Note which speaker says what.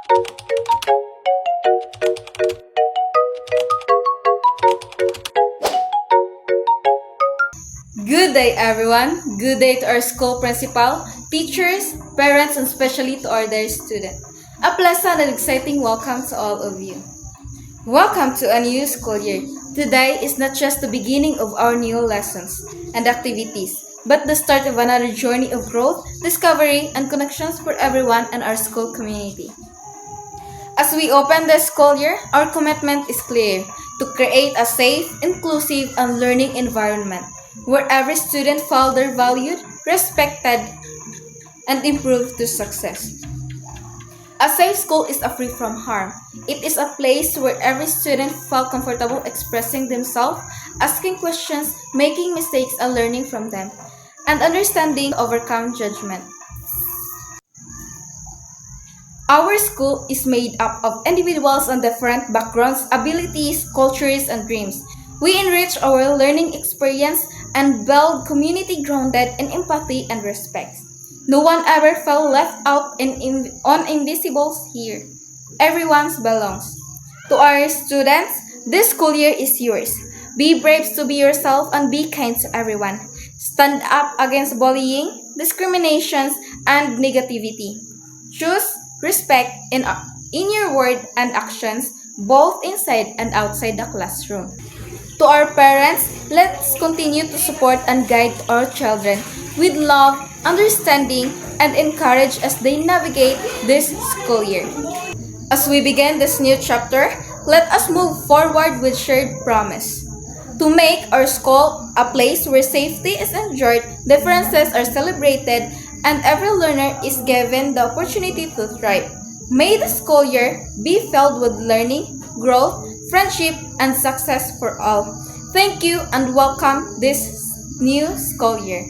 Speaker 1: Good day, everyone. Good day to our school principal, teachers, parents, and especially to our dear students. A pleasant and exciting welcome to all of you. Welcome to a new school year. Today is not just the beginning of our new lessons and activities, but the start of another journey of growth, discovery, and connections for everyone in our school community. As we open the school year, our commitment is clear to create a safe, inclusive, and learning environment where every student feels their valued, respected, and improved to success. A safe school is free from harm. It is a place where every student feels comfortable expressing themselves, asking questions, making mistakes, and learning from them, and understanding overcome judgment. Our school is made up of individuals on different backgrounds, abilities, cultures, and dreams. We enrich our learning experience and build community grounded in empathy and respect. No one ever felt left out on invisibles here. Everyone belongs. To our students, this school year is yours. Be brave to be yourself and be kind to everyone. Stand up against bullying, discriminations, and negativity. Choose respect in your word and actions, both inside and outside the classroom. To our parents, let's continue to support and guide our children with love, understanding, and encourage as they navigate this school year. As we begin this new chapter, let us move forward with shared promise to make our school a place where safety is enjoyed, differences are celebrated, and every learner is given the opportunity to thrive. May the school year be filled with learning, growth, friendship, and success for all. Thank you and welcome this new school year.